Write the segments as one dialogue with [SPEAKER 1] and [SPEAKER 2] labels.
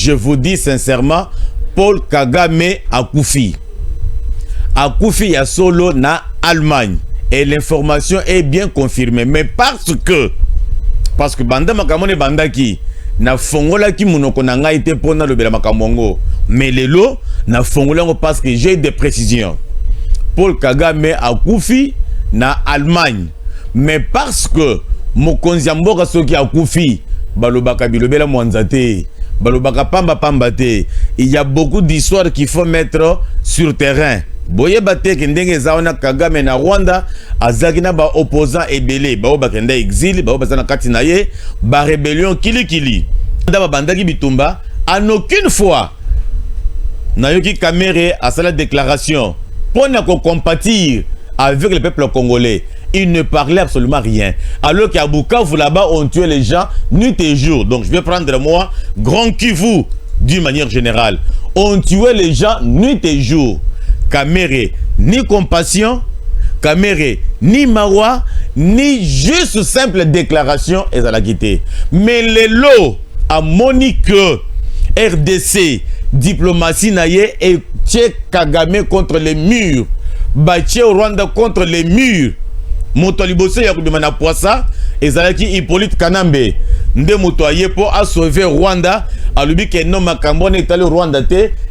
[SPEAKER 1] je vous dis sincèrement, Paul Kagame akufi. Akufi ya solo na Allemagne. Et l'information est bien confirmée. Mais parce que banda makamone banda ki na fongola ki munoko na ngai te pona lobela makamongo. Mais lelo na fongola ngo parce que j'ai des précisions. Paul Kagame akufi na Allemagne. Mais parce que mokonzi mboka soki akufi balobaka bilobela mwanzate. Balobaka pamba pamba te. Il y a beaucoup d'histoires qu'il faut mettre sur terrain. Boye bate kendenge zaona Kagame na Rwanda azaki na ba opposant ebele ba bakenda exil ba bazana kati na ye ba rébellion kili ndaba bandaki bitumba en aucune fois nayoki Kamere a sa déclaration pour ne compatir avec le peuple congolais. Il ne parlait absolument rien. Alors qu'à Bukavu là-bas on tuait les gens nuit et jour. Donc je vais prendre moi Grand Kivu d'une manière générale. On tuait les gens nuit et jour. Kamere, ni compassion, Kamere, ni mawa, ni juste simple déclaration, et ça l'a quitté. Mais les lots à Monique, RDC, diplomatie naïe et Tché Kagame contre les murs, Baché au Rwanda contre les murs, Montolibose Yakoudumana Poissa, et Zalaki Hippolyte Kanambe, Nde Motoye pour a sauvé Rwanda, à l'ubi que non Makambone est allé au Rwanda,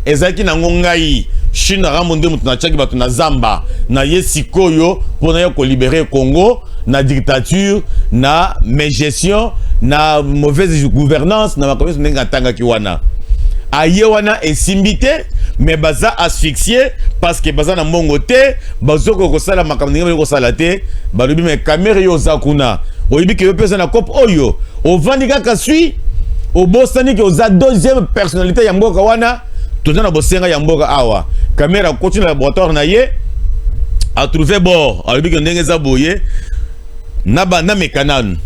[SPEAKER 1] et Zalaki Nangongaï. Chine ramonde mutuna chaki batuna zamba na yesikoyo pour na ko libérer Congo na dictature na mégestion na mauvaise gouvernance na makomisi ndenga tanga kiwana ayewana esimbité mais baza asphyxié parce que baza na mongote bazoko ko sala makamninga ko sala te balubi me Kamere yo zakuna oyibi ke yo pesa na cop oyo o vandika kasui o bosani ke oza deuxième personnalité ya mboka wana toza na bosenga ya mboka awa Kamere continue le laboratoire na ye a trouvé bord a lubi que ndenge za boye na bana mekanan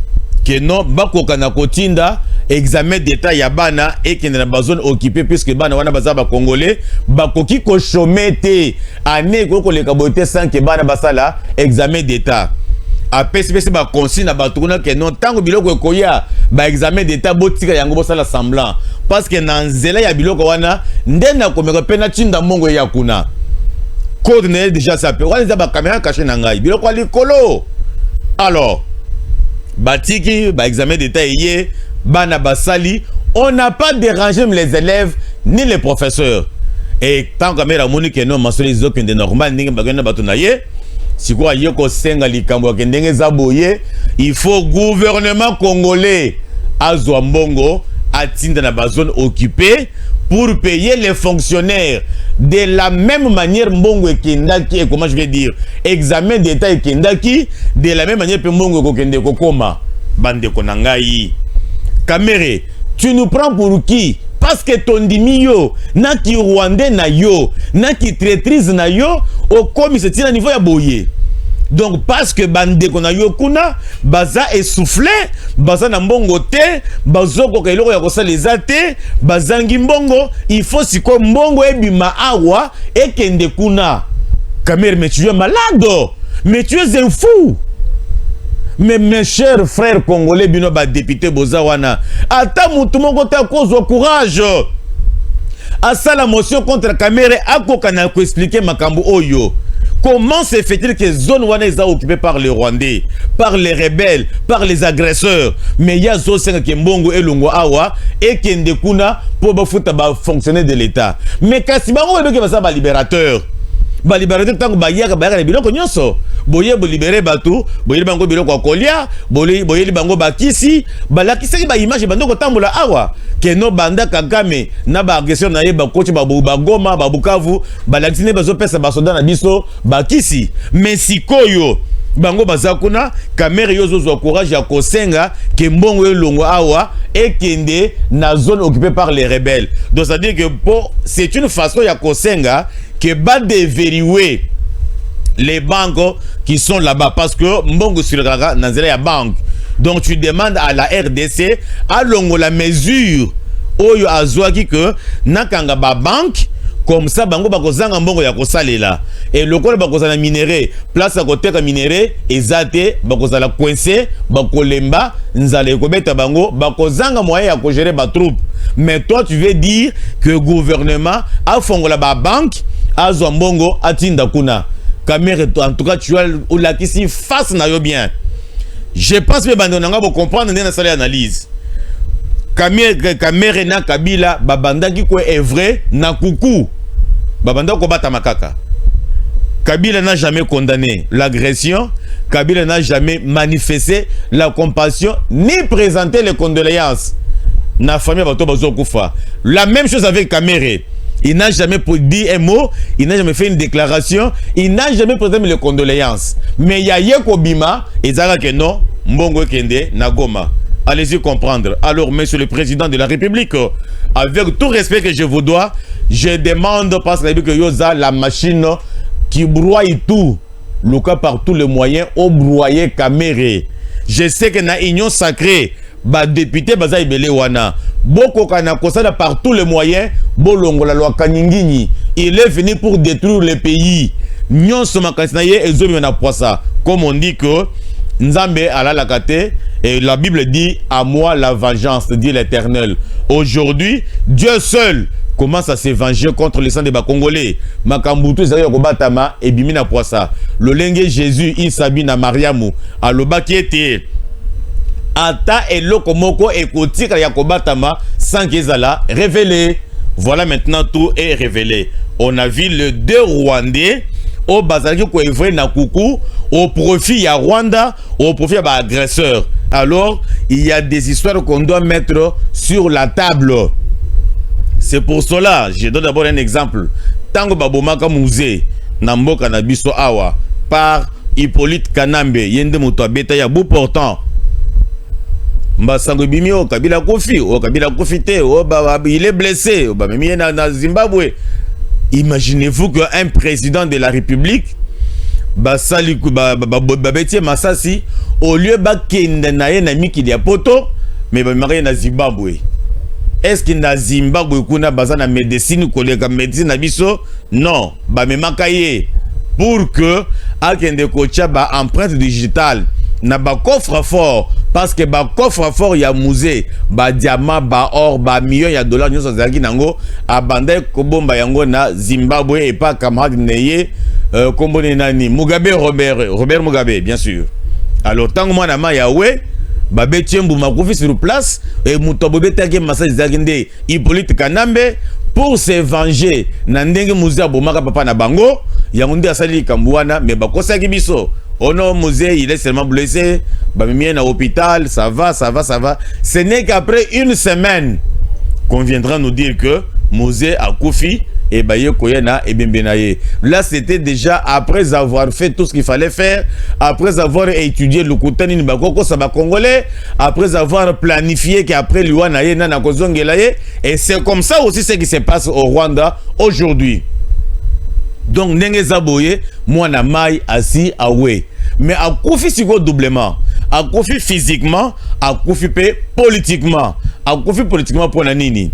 [SPEAKER 1] que non bakoka na kotinda examen d'état ya bana et que na bazone occupée puisque bana wana baza ba congolais bakoki ko chomete année ko leka bote sans que bana basala examen d'état a PCPC ba consigne na batuna que non tango biloko koya ba examen d'état botika yango bosala semblant parce que na nzela ya biloko wana ndena komeka pena tinda mongo ya kuna code ne déjà ça peut wana ba caméra caché na ngai biloko ali kolo alors batiki ba examen d'état yé bana basali on n'a pas dérangé les élèves ni les professeurs et tant caméra monique non masoli zo kende normal ninga bagana batuna yé si quoi yoko senga likambo kendenge za boye il faut gouvernement congolais azwa mbongo atinda na ba zone occupée pour payer les fonctionnaires de la même manière mbongo ekendaki et comment je vais dire examen d'état ekendaki de la même manière pe mbongo kokende kokoma bande konangai Kamere tu nous prends pour qui parce que ton dimio na ki rwandais na yo na ki traîtrise na yo au komi se tient à niveau ya boye. Donc parce que bande kona yo kuna baza essoufflé baza na mbongo te bazoko ka iloko ya kosa les ate bazangi mbongo il faut siko mbongo ebima awa ekende kuna. Kamere mais tu es malade mais tu es un fou. Mais mes chers frères congolais bino ba député bozawana ata mutu moko ta cause au courage à ça la motion contre Kamere akoka na ko expliquer makambo oyo. Comment se fait-il que zone wana est occupée par les Rwandais, par les rebelles, par les agresseurs, mais il y a zone qui mbongo et lungo awa et qui ndekuna pour bafuta ba fonctionner de l'État. Mais kasi bango ebe ke ba libérateur. Ba libérateur tango ba yaka na biloko nyonso. Boye bo libérer batu, boye bango biloko kolia, boye bango bakisi, balakisi ba image bandoko tambola awa. Que no banda Kagame na ba agression na ye ba coach ba Goma ba Bukavu balakisi ne bazo pesa ba soda na biso bakisi. Mais sikoyo bango bazakuna Kamere yozo zo courage ya kosenga ke mbongo elongo awa et kende na zone occupée par les rebelles. Donc ça veut dire que c'est une façon ya kosenga que ba déverrouiller les banques qui sont là-bas parce que mbongo sur la nanzela ya banque. Donc tu demandes à la RDC à longo la mesure oyo azwaki que nakanga ba banque comme ça bango bakozanga mbongo ya kosalela et lokola bakozana minéré place à côté ka minéré ezate bakozala coincé bakolemba nzala ekobeta bango bakozanga moyen ya gérer ba troupe. Mais toi tu veux dire que le gouvernement a fongola ba banque azwa mbongo atinda kuna Kamere, en tout cas tu as la kisi face na yo bien. Je pense que bando nanga bo comprendre ndena sala analyse. Kamere na Kabila babanda ki ko est vrai na kuku babanda ko bata makaka. Kabila n'a jamais condamné l'agression, Kabila n'a jamais manifesté la compassion ni présenté les condoléances na famille bato bazo kufa. La même chose avec Kamere. Il n'a jamais dit un mot, il n'a jamais fait une déclaration, il n'a jamais présenté les condoléances. Mais il y a Yeko Bima et Zara que non, Mbongo Kende Nagoma. Allez-y comprendre. Alors, monsieur le président de la République, avec tout respect que je vous dois, je demande, parce que Yoza, la machine qui broie tout, le cas par tous les moyens, au broyer Kamere. Je sais que dans l'union sacrée, bah député baza ibele wana boko kana kosala par tous les moyens bolongo la loi Kanyingini. Il est venu pour détruire le pays. Nyon soma kansinaye ezomi na poisa. Comme on dit que Nzambe ala la kate et la Bible dit à moi la vengeance, dit l'Éternel. Aujourd'hui, Dieu seul commence à se venger contre les sangs des Congolais. Makambutu zari kobatama et bimina poisa. Le lengue Jésus isabi na Mariamu aloba qui était Ata et Lokomoko et Kotika Yakobatama sans Gezala révélé. Voilà maintenant tout est révélé. On a vu les deux Rwandais au Bazarki ko evre na kuku au profit à Rwanda, au profit à agresseur. Alors, il y a des histoires qu'on doit mettre sur la table. C'est pour cela, je donne d'abord un exemple. Tango Babomaka Musée, Namboka Nabiso Awa, par Hippolyte Kanambe, Yende Moto Beta ya bout portant. Mbasango Bimio, Kabila Kofi, ou Kabila Kofite, il est blessé, na Zimbabwe. Imaginez-vous qu'un président de la République, Basali Babetier Massassi, au lieu de naye na miki dia poto, mais bamari na Zimbabwe. Est-ce qu'il na Zimbabwe kuna bazana médecine koleka médecine na biso? Non, ba me makaye pour que akende kocha ba empreinte digitale na ba coffre fort. Parce que ba coffre fort ya musée, ba diamant, ba or, ba millions ya dollars nyoso zaki nango abanda kobomba yango na Zimbabwe et pas camarade neye kombone nani Mugabe Robert Mugabe bien sûr. Alors tant que moi na ma yawe ba betiembu makufi sur place et mutobobe take massage zakinde Hippolyte Kanambe pour se venger na ndenge musée bomaka papa na bango yango nde asali kambuana mais ba kosaki biso. Oh non, Musée, il est seulement blessé. Bamimien à l'hôpital, ça va. Ce n'est qu'après une semaine qu'on viendra nous dire que Musée a Koufi et Baye Koyena et Bembenaye. Là, c'était déjà après avoir fait tout ce qu'il fallait faire, après avoir étudié le Koutani Nibakoko Saba Congolais, après avoir planifié qu'après l'Uanaye Nana Kozongelaye. Et c'est comme ça aussi ce qui se passe au Rwanda aujourd'hui. Donc, Nenge Zaboye, moi na mai assis awe. Mais à Koufi siko doublement. À Koufi physiquement, à Koufi politiquement. À Koufi politiquement pour la nini.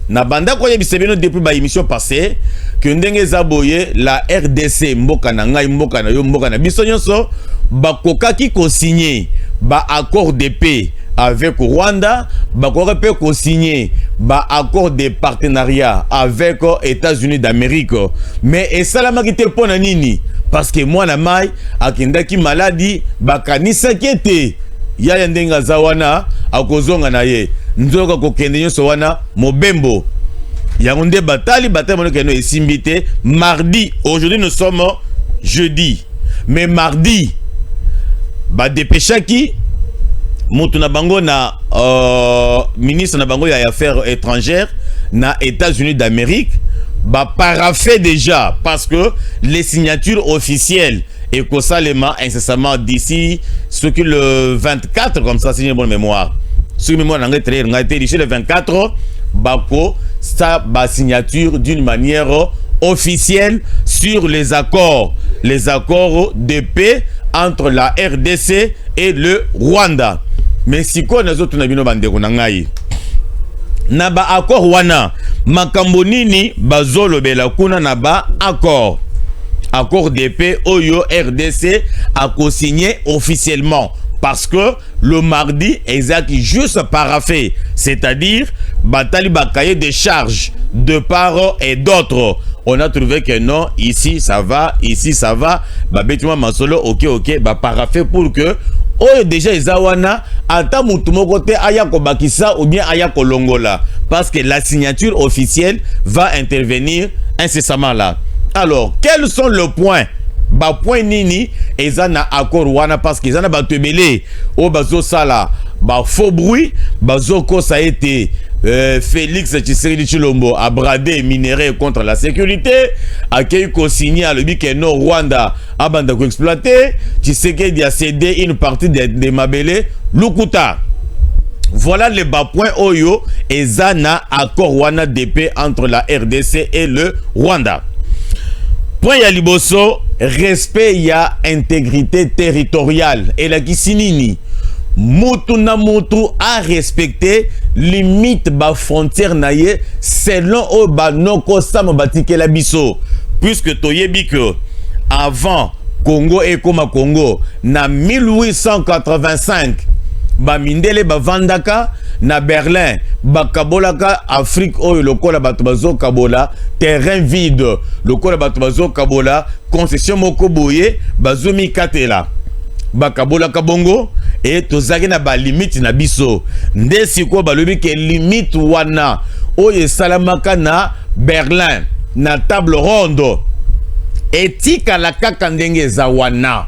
[SPEAKER 1] Na banda kwa yebisebeno depuis ba émission passée que Nenge Zaboye la RDC mboka na ngai mboka na yo mboka na biso nyonso bakoka ki ko signer ba accord de paix avec Rwanda, bakoka pe ko signer ba accord de partenariat avec États-Unis d'Amérique. Mais et salamaki te pona nini parce que moi na mai akendaki maladie bakanisa kete ya ndenga zawana akozonga na ye nzoka ko kende nyoso wana mobembo yango nde batali mono keno esimbite mardi. Aujourd'hui nous sommes jeudi, mais mardi ba dépêchaki Moutouna Bango na ministre na Bango ya affaires étrangères na États-Unis d'Amérique ba paraffé déjà parce que les signatures officielles et Kosalema incessamment d'ici ce qui le 24 comme ça si j'ai bonne mémoire. Ce mémoire n'a été d'ici le 24 bako ça ba signature d'une manière officielle sur les accords de paix entre la RDC et le Rwanda. Mais si quoi nous autres n'avons pas de ngai na ba accord wana makambo nini bazolobela kuna na ba accord de paix oyo RDC a co-signé officiellement parce que le mardi exact juste paraphé, c'est-à-dire batali ba cahier de charges de part et d'autre. On a trouvé que non, ici ça va, ba betima masolo ok ba paraphé pour que oyo déjà ezawana ata mutu moko te aya ko bakisa ou bien aya ko longola parce que la signature officielle va intervenir incessamment là. Alors, quels sont les points? Ba point nini ezana accord wana parce que ezana ba tebele o bazo sala ba faux bruit bazo ko ça a été Félix Tshisekedi Tshilombo a bradé minerai contre la sécurité, a co-signé à l'objet que non Rwanda a banda ko exploité, Tshisekedi a cédé une partie des Mabele Lukuta. Voilà les bas points oyo ezana accord wana de paix entre la RDC et le Rwanda. Point ya liboso, respect ya intégrité territoriale et la kisinini. Mutu na mutu a respecté limite ba frontière naye selon o ba noko samo batike la biso puisque toyebi que avant Congo et Koma Congo na 1885 ba mindele ba vandaka na Berlin bakabolaka Afrique oyo lokola bato bazo kabola terrain vide lokola bato bazo kabola concession moko boye bazomi katela bakabolaka bongo et tozaki na ba limite na biso nde siko balobi ke limite wana oyo salamaka na Berlin na table ronde etika la kaka ndenge za wana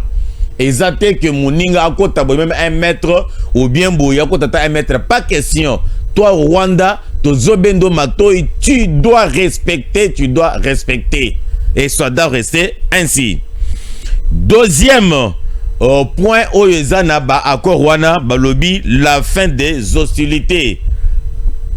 [SPEAKER 1] ezate que moninga akota même 1 mètre ou bien boya akota 1 mètre, pas question. Toi Rwanda tozobendo matoi, tu dois respecter et ça doit rester ainsi. Deuxième point oyezana ba accord wana balobi la fin des hostilités.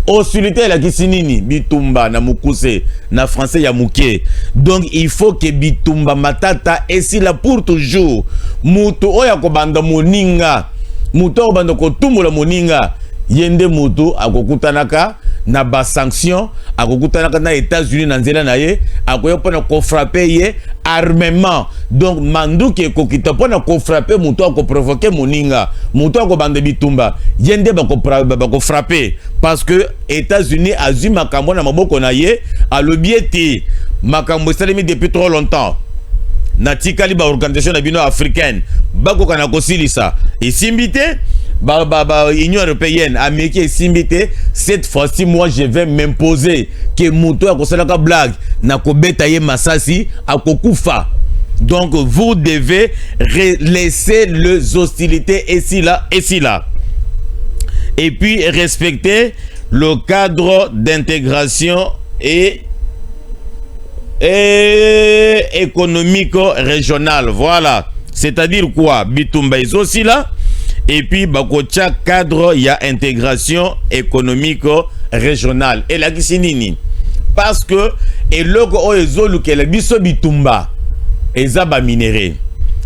[SPEAKER 1] Hostilité la kisinini bitumba na mukuse na français ya muke. Donc il faut que bitumba matata esi la pour toujours. Mutu oya ko banda moninga, mutu o banda ko tumula moninga, yende mutu akokutanaka na ba sanction, akokutanaka na États-Unis na nzela na ye, akoya pona ko frapper ye armement. Donc manduke ko kita pona ko frapper mutu ko provoquer moninga, mutu ko banda bitumba, yende ba ko frapper parce que États-Unis a zui makambo na maboko na ye alobieti makambo salemi depuis trop longtemps. Natikali ba organisation na bino africaine bako kana kosilisa isimbite Union européenne américaine isimbite. Cette fois-ci moi je vais m'imposer que muto ya kosalaka blague na kobeta ye masasi akokufa. Donc vous devez laisser les hostilités ici là. Et puis respecter le cadre d'intégration et économico-régional. Voilà. C'est-à-dire quoi? Bitumba aussi là. Et puis, bakocha cadre, il y a intégration économico-régionale. Et la kisinini. Parce que, et logo oezolu ke le biso bitumba. Eza ba minéré.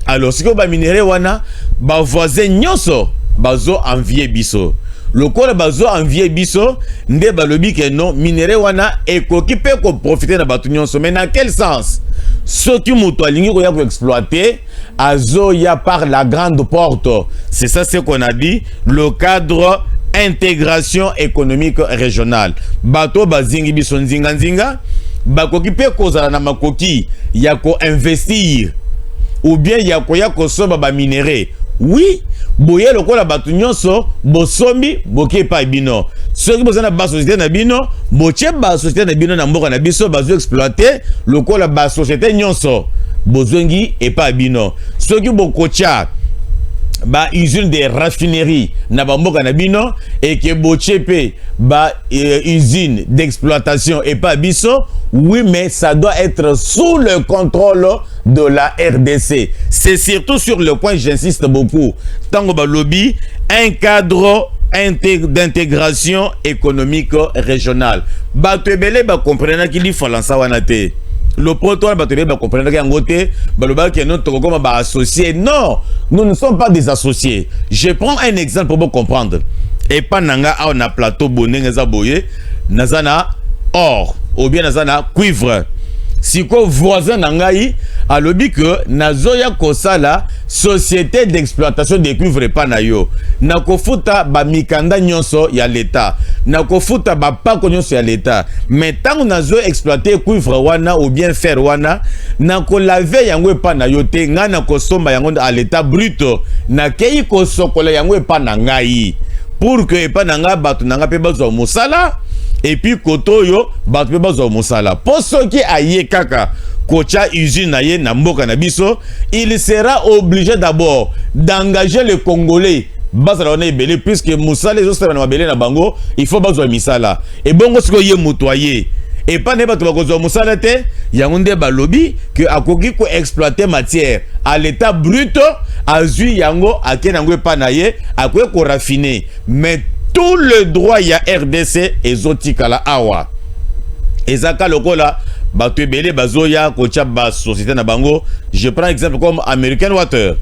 [SPEAKER 1] Alors, si ko ba minéré wana, ba voisin nyonso, bazo envier biso. Le corps bazo envier biso, nde balobi ke non, minéré wana, ekoki pe ko profiter na batu nyonso. Mais dans quel sens? Ce qui mutu alingi ko ya ko exploiter, azo ya par la grande porte. C'est ça ce qu'on a dit, le cadre intégration économique régionale. Bato bazingi biso nzinga nzinga, bakoki pe kozala na makoki ya ko investir ou bien ya ko soba ba minéré. Oui, boye lokola batu nyonso bosombi boke pa bino. Ceux qui bozana ba société na bino, boche ba société na bino na mboka na biso bazo exploiter lokola ba société nyonso bozongi et pas bino. Ceux qui bokocha ba usine de raffinerie na bamboka na bino et que bochepe ba usine d'exploitation et pas biso. Oui, mais ça doit être sous le contrôle de la RDC. C'est surtout sur le point, j'insiste beaucoup, tango ba lobby, un cadre d'intégration économique régionale. Ba tebele ba comprendre qu'il y faut lancer wanate. Le protocole ba tebele ba comprendre qu'il ngote ba loba que notre comme ba associé. Non, nous ne sommes pas des associés. Je prends un exemple pour vous comprendre. Et pas nanga on a plateau bonenga za boye. nazana or ou bien nazana cuivre. Siko voisin nangai alobi que nazoya kosala société d'exploitation de cuivre pa na yo nakofuta ba mikanda nyonso ya l'état nakofuta ba pako nyonso ya l'état mais tant nazo exploiter cuivre wana ou bien fer wana nakolave yango pa na yo te nga nakosomba yango à l'état brut nakei kosokola yango pa na ngai pour que pa na nga batu nanga pe bazo musala. Et puis koto yo batpe bazo mosala poso ki aye kaka kocha usine na ye na mboka na biso, il sera obligé d'abord d'engager les Congolais basala na ebele puisque musala zo sala na mabele na bango il faut bazo misala et bongo siko ye mutoyer et pas ne bato bazo musala te yango nde balobi que akoki ko exploiter matière à l'état brut azui yango akenango pa na ye akoki ko raffiner mais tout le droit ya RDC ezotika la awa ezaka lokola bato ebele bazoya kocha ba société na bango. Je prends exemple comme American Water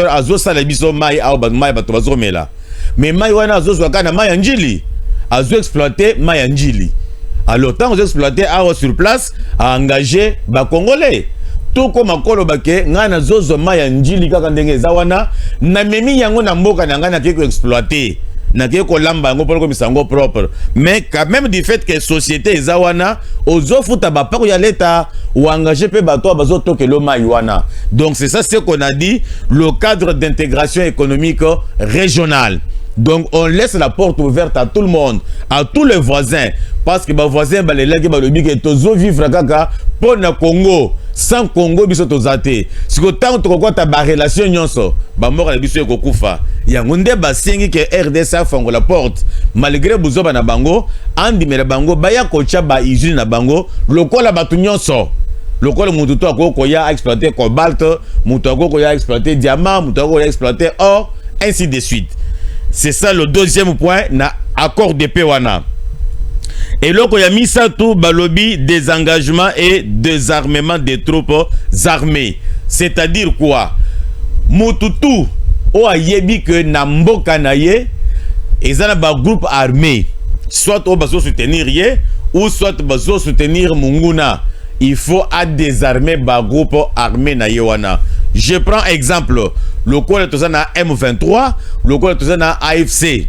[SPEAKER 1] azo sala biso mai awa ba mai bato bazomela mais mai wana azo zwaka na mai njili azo exploiter mai njili alors tant azo exploiter awa sur place a engagé ba congolais tout comme akolo bake ngana zozo mai njili kaka ndenge ezawana na memi yango na mboka na ngana keko exploiter na keko lamba yango pour komisango propre mais quand même du fait que société ezawana ozofuta ba pako ya l'état ou engagé pe bato bazo tokelo maiwana. Donc c'est ça ce qu'on a dit, le cadre d'intégration économique régionale. Donc on laisse la porte ouverte à tout le monde, à tous les voisins, parce que les voisins les lègues balobi que tozo vivre kaka pour na Congo sans Congo biso tozate. Si que tant to ko ta ba relation nyonso ba moko na biso ekokufa. Yango nde ba sengi que RDC fango la porte malgré buzoba na bango andi mela bango baya kocha ba usine na bango lokola batu nyonso. Lokola mutu to akoko ya exploiter cobalt, mutu akoko ya exploiter diamant, mutu akoko ya exploiter or, ainsi de suite. C'est ça le deuxième point na accord de paix wana. Et loko ya misa tout balobi désengagement et désarmement des troupes armées. C'est-à-dire quoi? Mututu o ayebi que na mboka na ye ezana ba groupe armé. Soit o bazo soutenir ye ou soit bazo soutenir munguna. Il faut à désarmer ba groupe armé na ye wana. Je prends exemple, le col de na M23, le col de na AFC.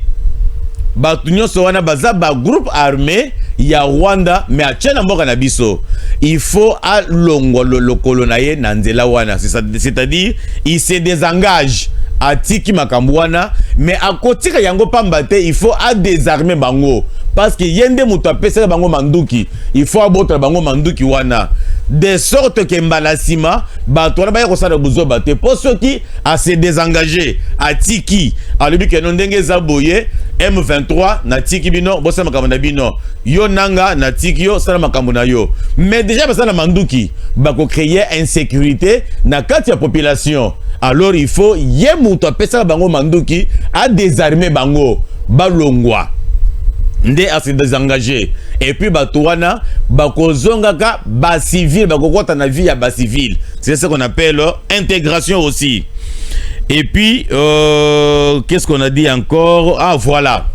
[SPEAKER 1] Batunyo sowana baza ba groupe armé ya Rwanda mais a tchena mboka na biso. Il faut à longo le colonaye na nzela wana, c'est-à-dire il se désengage à tiki makambwana mais à kotika yango pambate il faut à désarmer bango parce que yende muto apesa bango manduki, il faut abotra bango manduki wana de sorte que mbalasima bato wana baya kosala buzoba te pour ceux qui a se désengager à tiki alobi ke ndenge zaboye M23 na tiki bino bosa makambo na bino yo nanga na tiki yo sala makambo na yo mais déjà basala manduki bako créer insécurité na kati ya population. Alors il faut yemuto apesa bango manduki à désarmer bango balongwa nde a se désengager et puis batouana bakozongaka ba civil bakokota na vie ya ba civil. C'est ce qu'on appelle intégration aussi. Et puis qu'est-ce qu'on a dit encore? Ah voilà.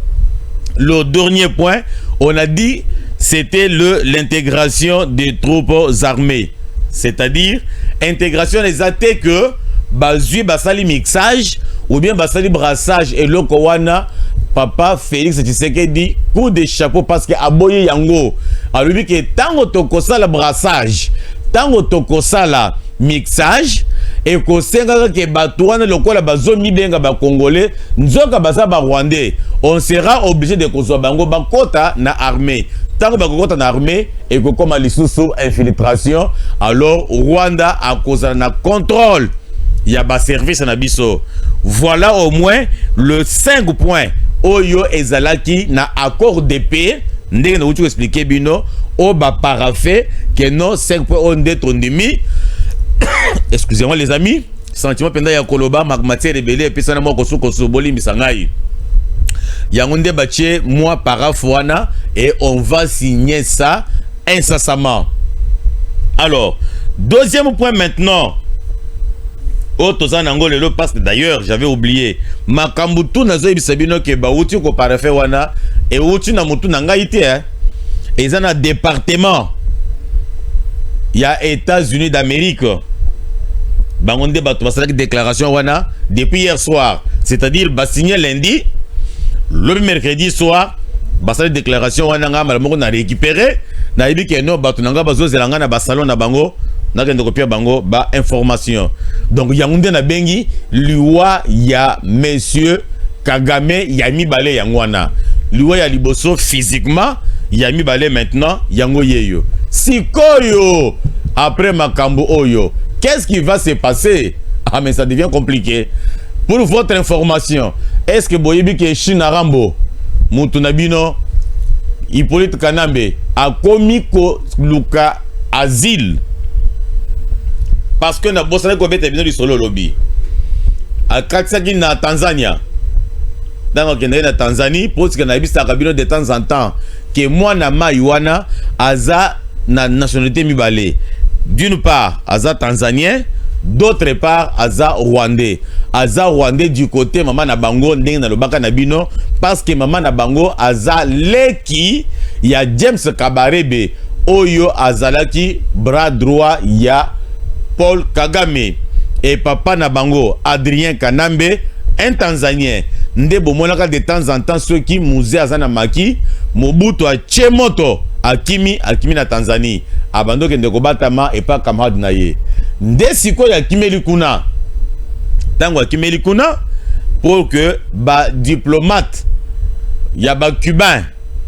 [SPEAKER 1] Le dernier point, on a dit c'était l'intégration des troupes armées. C'est-à-dire intégration des athées que bazui basali mixage ou bien basali brassage et lokowana. Papa Félix Tshisekedi coup de chapeau parce que aboye yango alobi que tango tokosa la brassage tango tokosa la mixage et ko senga ke batouana lokola bazomi benga ba congolais nzoka baza ba rwandais on sera obligé de kozwa bango bakota na armée tango bakota na armée et ko koma lisusu infiltration alors Rwanda a kozala na contrôle ya ba service na biso. Voilà au moins le 5 points oyo ezalaki na accord de paix ndenge na utu expliquer bino o ba parafé que non 5 points on d'être ndimi. Excusez-moi les amis, sentiment penda ya koloba matière rebelle et puis ça na moko suko boli misangai yango nde batie moi parafuana et on va signer ça incessamment. Alors deuxième point maintenant Tozan Angole le passe d'ailleurs, j'avais oublié. Makambutu nazo ibisabino ke bauti ko parafe wana et uti na mutu nanga ite hein. Et ça na département. Il y a États-Unis d'Amérique. Bangonde bato basala déclaration wana depuis hier soir, c'est-à-dire ba signé lundi, le mercredi soir, basala déclaration wana nga malamu na récupérer na yebi ke no bato nanga bazo zelanga na ba salon na bango. Nakende kopia bango ba information. Donc yangunde na bengi liwa ya monsieur Kagame ya mibale yangwana. Liwa ya liboso physiquement ya mibale maintenant yango yeyo. Sikoyo après makambo oyo, qu'est-ce qui va se passer? Ah mais ça devient compliqué. Pour votre information, est-ce que boyebi ke Shinarambo Mutunabino Hippolyte Kanambe a commis ko luka asile? Parce que na bossana ko bete bino li solo lobby. A katsaki na Tanzania. Dans na Tanzanie, parce que na bista kabino de temps en temps que moi na Mayuana aza na nationalité mibale. D'une part, aza tanzanien, d'autre part, aza rwandais. Aza rwandais du côté maman na bango ndenge na lobaka na bino parce que maman na bango aza leki ya James Kabarebe oyo azalaki bras droit ya Paul Kagame et papa na bango Adrien Kanambe, un Tanzanien. Nde bomonaka de temps en temps ceux qui muze azana maki Mobutu a Chemoto akimi na Tanzanie abando kende kobatama et pas camarade na ye. Nde siko ya kimeli kuna tango akimeli kuna pour que ba diplomate ya ba cubain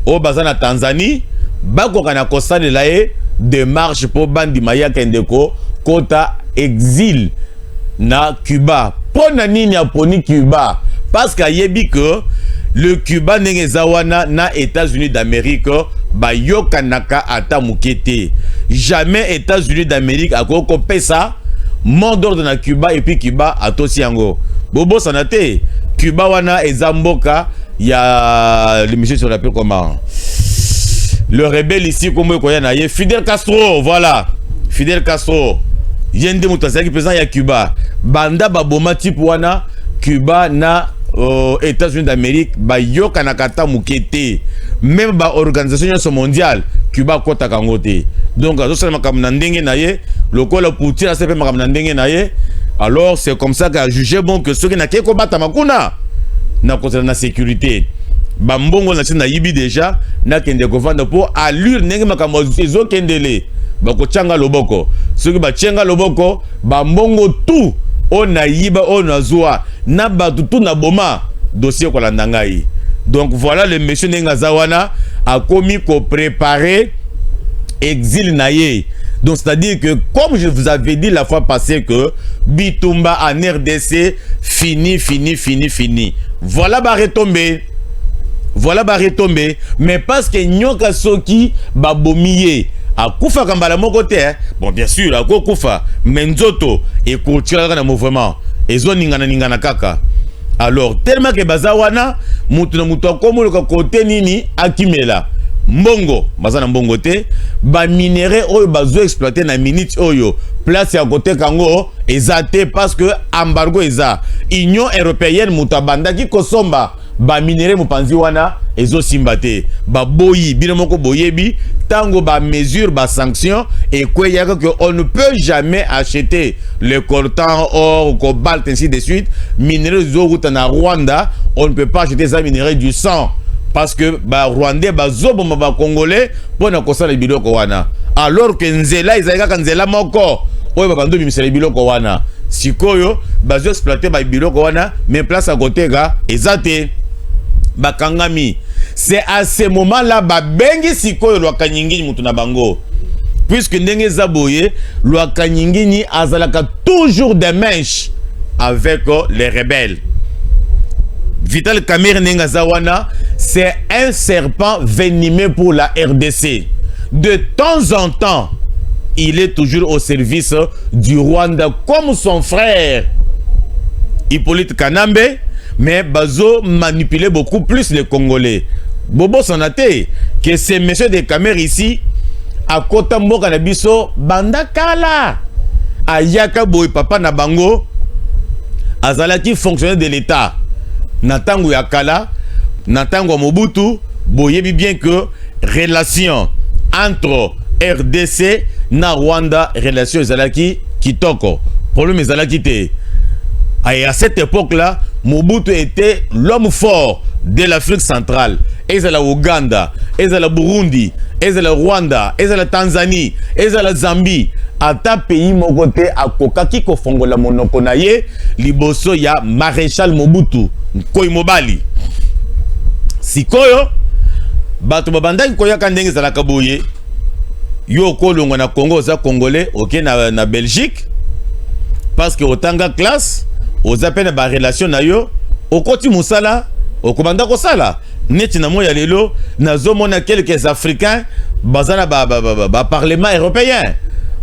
[SPEAKER 1] au bazana Tanzanie bakoka na kosalela ye démarche pour bandi maya kendeko kota exil na Cuba. Pona nini aponi Cuba? Parce qu'il y a dit que le Cuba n'est zawana na États-Unis d'Amérique ba yokanaka ata mukete. Jamais États-Unis d'Amérique a copé ça mot d'ordre na Cuba et puis Cuba a tosiango. Bobo sanate Cuba wana ezamboka ya le monsieur sur l'appel comment? Le rebelle ici comme koyana ye Fidel Castro, voilà. Fidel Castro. Yende mutazaki président ya Cuba. Banda baboma type wana Cuba na États-Unis d'Amérique ba yoka na kata mukete. Même ba organisation mondiale Cuba kota kangote. Donc azo sala makamna ndenge na ye, lokola Poutine a sepe makamna ndenge na ye. Alors c'est comme ça qu'a jugé bon que ceux qui na keko bata makuna na kota na sécurité. Ba mbongo na sina yibi déjà na kende kovanda pour allure ndenge makambo ezo kendele. Bako changa loboko. Ceux qui ba changa loboko, ba mbongo tout on a yiba on a zoa na batutu na boma dossier ko landangai. Donc voilà le monsieur Nengazawana a commis ko préparer exil naye. Donc c'est-à-dire que comme je vous avais dit la fois passée que Bitumba en RDC fini. Voilà ba retomber. Voilà ba retomber mais parce que nyoka soki ba bomiye a kufa kambala moko te bon bien sûr a kufa menzoto et koutira na mouvement ezo ningana kaka. Alors tellement que bazawana mutu na mutu akomo le côté nini akimela mbongo bazana mbongo te ba minéraux oyo bazo exploiter na minute oyo place ya côté kango ezate parce que embargo eza Union européenne mutu abandaki kosomba ba minéraux mupanzi wana ezo simbate ba boyi bino moko boyebi tango ba mesure ba sanction et quoi y a que on ne peut jamais acheter le coltan or cobalt ainsi de suite minéraux zo na Rwanda on ne peut pas acheter ça minéraux du sang parce que ba Rwandais ba zobo ba congolais pona kosala biloko wana alors que nzela izaka nzela moko oyo ba bando bimisela biloko wana sikoyo ba zo exploiter ba biloko wana mais place à côté ga ezate bakangami. C'est à ce moment-là babengi sikoyo lwaka nyingini mutu na bango. Puisque ndenge zaboye lwaka nyingini azalaka toujours des mèches avec les rebelles. Vital Kamerhe Nengazawana, c'est un serpent venimeux pour la RDC. De temps en temps, il est toujours au service du Rwanda comme son frère Hippolyte Kanambe. Mais Bazo manipulait beaucoup plus les Congolais. Bobo Sanate, que ces messieurs de Kamerhe ici, à Kotambo Kanabiso, Bandakala, Ayaka Boy Papa Nabango, azalaki fonctionnaire de l'État na tango ya kala na tango Mobutu boyebi bien que relation entre RDC na Rwanda relation ezalaki kitoko problème ezalaki te. Et à cette époque-là, Mobutu était l'homme fort de l'Afrique centrale. Et c'est la Ouganda, et c'est la Burundi, et c'est la Rwanda, et c'est la Tanzanie, et c'est la Zambie. À ta pays, mon côté, à Kokaki, Kofongo la Monokonaye, Liboso ya Maréchal Mobutu, Koi Mobali. Sikoyo, Bato Babanda, Koya Kandeng, c'est la Kabouye. Yo Kolongo na Congo, ça Congolais, ok, na Belgique. Parce que Otanga classe, aux appels de relation na yo, au côté Moussala, au commandant Kosala, net na moya lelo, na zomona quelques Africains, bazana ba parlement européen,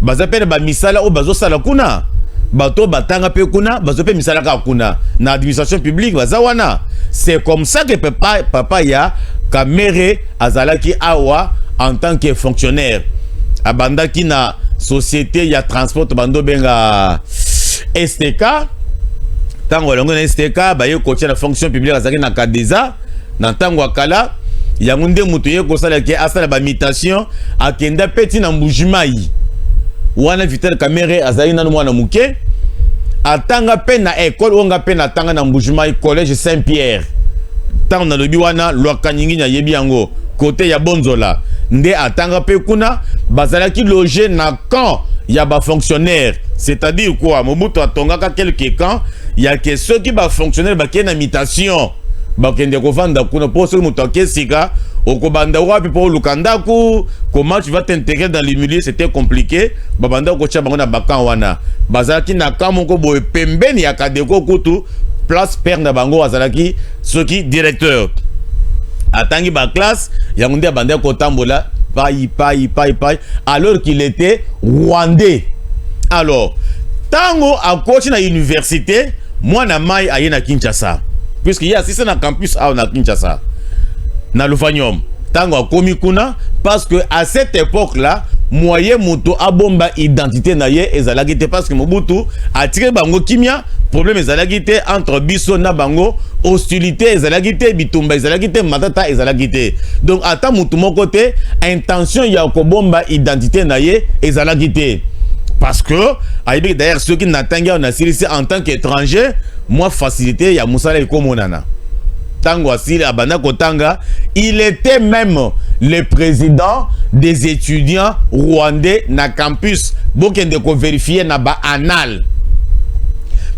[SPEAKER 1] bazapel ba misala ou bazo sala kuna, bato batanga pe kuna, bazo pe misala ka kuna, na administration publique bazawana. C'est comme ça que papa ya Kamere azalaki awa en tant que fonctionnaire. Abandaki na société ya transport bando benga STK. Tango longo na STK ba ye coach na fonction publique azaki na Kadeza na tango akala ya ngunde mutu ye ko sala ke asala ba mutation akenda peti na Mbujimai wana Vital Kamerhe azali na mwana muke atanga pe na école onga pe na tanga na Mbujimai collège Saint-Pierre tango na lobi wana lwaka nyingi na yebi yango côté ya Bonzola nde atanga pe kuna bazalaki logé na camp ya ba fonctionnaire. C'est-à-dire quoi? Mobutu atongaka quelques camps, il y a que ceux qui ba fonctionnaire ba kena imitation. Ba kende ko vanda kuna pour ceux mutu akesika okobanda wapi pour lukandaku, comment tu vas t'intégrer dans le milieu, c'était compliqué. Ba banda ko cha bango na bakan wana. Bazalaki na kamo ko boye pembeni ya kadeko kutu place père na bango azalaki ceux qui directeur. Atangi ba classe, yangunde banda ko tambola paï, alors qu'il était rwandais. Alors, tango a coach na université, moi na mai aye na Kinshasa. Puisqu'il y a assisté na campus à na Kinshasa. Na Lufanyom. Tango a komi kuna parce que à cette époque-là, moyen moto abomba identité na ye ezalaki te parce que Mobutu a tiré bango kimia, problème ezalaki te entre biso na bango, hostilité ezalaki te, bitumba ezalaki te, matata ezalaki te. Donc ata mutu moko te, intention ya kobomba identité na ye ezalaki te. Parce que d'ailleurs ceux qui n'attendent en Syrie en tant qu'étranger, moi facilité ya musala ikomonana. Tango Asile Abana Kotanga, il était même le président des étudiants rwandais na campus. Bokende ko vérifier na ba anal.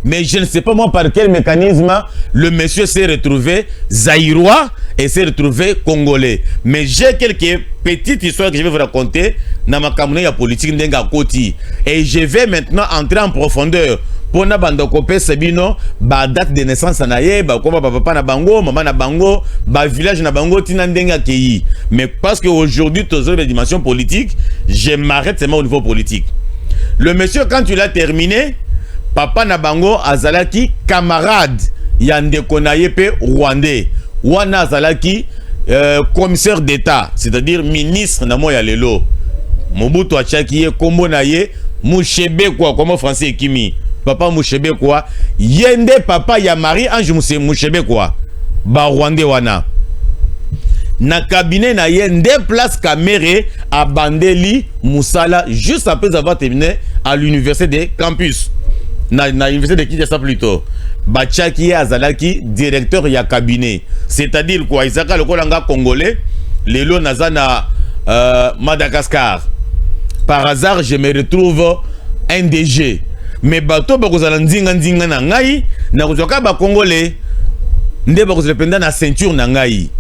[SPEAKER 1] Mais je ne sais pas moi par quel mécanisme le monsieur s'est retrouvé zaïrois et s'est retrouvé congolais. Mais j'ai quelques petites histoires que je vais vous raconter dans ma campagne politique ndenga koti. Et je vais maintenant entrer en profondeur. Pour na bando kopé sebino ba date de naissance na ye ba koma papa na bango maman na bango ba village na bango tina ndenga keyi. Mais parce que aujourd'hui tous les dimensions politiques, je m'arrête seulement au niveau politique. Le monsieur quand il a terminé, papa na bango azalaki camarade yande konaye pe rwandais. Wana azalaki commissaire d'état, c'est-à-dire ministre na moya lelo. Mobutu achaki ye kombo na ye Mushebe quoi comme français kimi. Papa Mushebe quoi yende papa ya Marie Ange Mushebe quoi ba Rwandais wana na cabinet na yende place Kamere à Bandeli Moussala juste après avoir terminé à l'université de campus na université de Kinshasa plutôt bachaki azalaki directeur ya cabinet, c'est-à-dire quoi Isaka le kolanga congolais lelo nazana Madagascar. Par hasard je me retrouve un DG. Mais bato bakozala nzinga na ngai na kozoka ba congolais nde bakozala penda na ceinture na ngai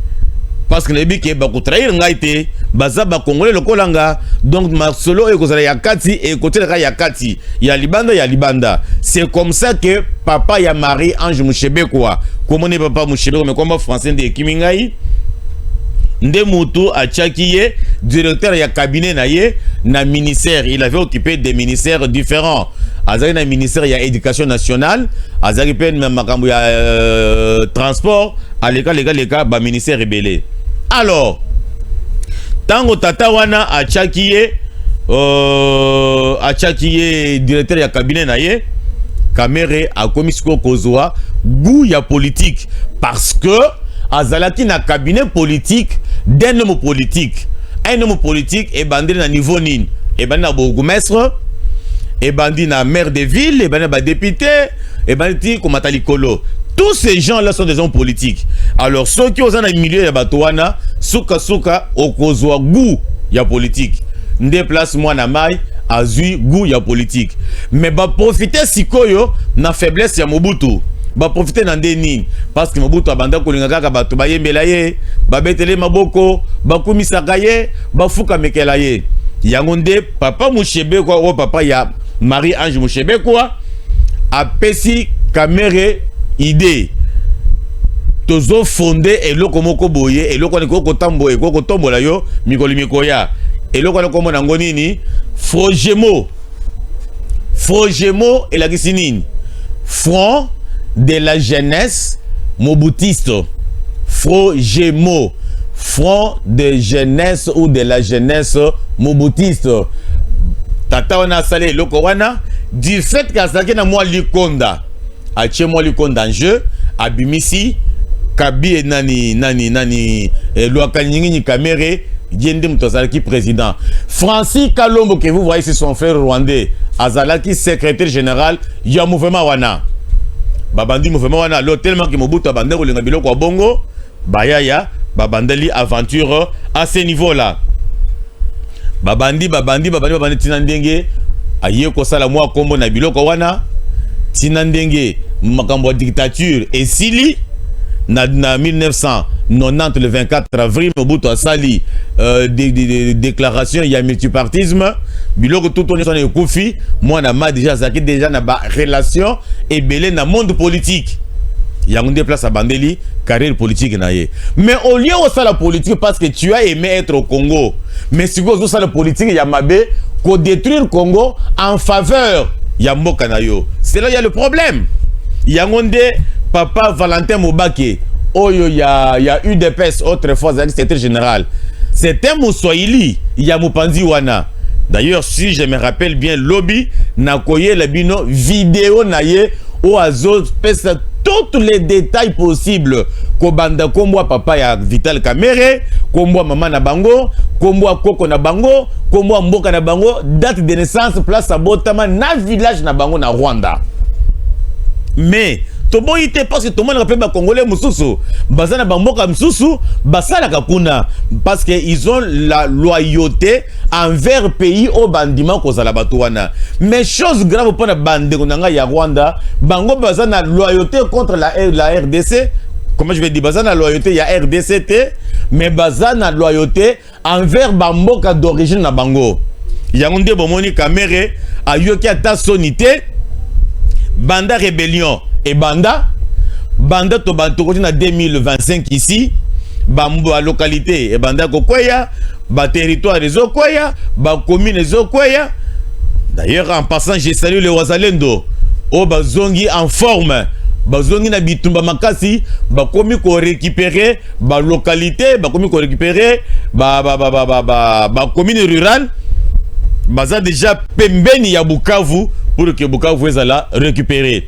[SPEAKER 1] parce que nebi ke bakotrahir ngai te baza ba congolais lokolanga. Donc ma solo e kozala ya kati e côté la ya kati ya libanda. C'est comme ça que papa ya Marie Ange Mushebe quoi comment ne papa Mushebe mais comment français de kimingai nde mutu achakiye directeur ya cabinet na ye na ministère. Il avait occupé des ministères différents. Azali na ministère ya éducation nationale, azali pe na makambo ya transport, aleka ba ministère rebelle. Alors tango tata wana achakiye directeur ya cabinet na ye Kamere a commis ce kozwa goût ya politique parce que azalaki na cabinet politique d'un homme politique. Un homme politique est bandé na niveau nini, et bandé na bourgmestre, et bandé na maire de ville, et bandé na député, et bandé comme Atalikolo. Tous ces gens-là sont des hommes politiques. Alors ceux qui ont un milieu ya batouana, souka au kozwa goût ya politique. Déplace moi na mai azui goût ya politique. Mais ba profiter sikoyo na faiblesse ya Mobutu. Ba profiter na ndeni parce que Mobutu abanda kolinga kaka bato ba yembela ye, ba betele maboko, ba kumisaka ye, ba fuka mekela ye. Yango nde papa Mushebe kwa o papa ya Marie Ange Mushebe kwa apesi Kamere idée. Tozo fondé eloko moko boye, eloko ne ko tambo e ko tombola yo mikoli mikoya. Eloko na komo nango nini? Frogemo et la Gisinine. Front de la jeunesse mobutiste. Frogemo. Front de jeunesse ou de la jeunesse mobutiste. Tata wana salé loko wana du fait qu'azaki na moi likonda. Ache moi likonda en jeu abimisi kabi e nani Lwaka Nyingi Kamere Yende Mutozalaki président. Francis Kalombo que vous voyez c'est son frère rwandais. Azalaki secrétaire général ya mouvement wana. Babandi mouvement wana lo tellement que Mobutu abandé ko lenga biloko bongo bayaya babandeli aventure à ce niveau là. Babandi tinandenge aye ko sala mwa kombo na biloko wana tinandenge makambo dictature et sili na 1990 le 24 avril Mobutu asali déclaration ya multipartisme biloko tout on est ekufi moi na ma déjà zaki déjà na ba relation et belé na monde politique yango nde place à bandeli carrière politique na ye. Mais au lieu de ça la politique parce que tu as aimé être au Congo, mais si vous ça la politique ya mabe ko détruire Congo en faveur ya mboka na yo. C'est là il y a le problème. Yango nde papa Valentin Mobake oyo ya UDPS autrefois secrétaire général. C'était Moussoili ya Mupanzi wana. D'ailleurs si je me rappelle bien lobby na koye la bino vidéo na ye o azo pesa tous les détails possibles. Kobanda kombo papa ya Vital Kamere, kombo maman na bango, kombo koko na bango, kombo mboka na bango, date de naissance, place à Botama na village na bango na Rwanda. Mais tobo ite parce que tout le monde rappelle ba congolais mususu, bazana bamboka mususu, basala kakuna parce que ils ont la loyauté envers pays au bandima kozala batuana. Mais chose grave pour na bande konanga ya Rwanda, bango bazana loyauté contre la RDC. Comment je vais dire bazana loyauté ya RDCT, mais bazana loyauté envers bamboka d'origine na bango. Yangonde bomoni Kamere ayoki ata sonité banda rébellion et banda to bantu na 2025 ici bambo à localité et banda kokoya ba territoire des okoya ba commune des okoya. D'ailleurs en passant je salue les Wazalendo o bazongi en forme bazongi na bitumba makasi ba komi ko récupérer ba localité ba komi ko récupérer ba commune rurale baza déjà pembeni ya Bukavu pour que Bukavu ezala récupérer.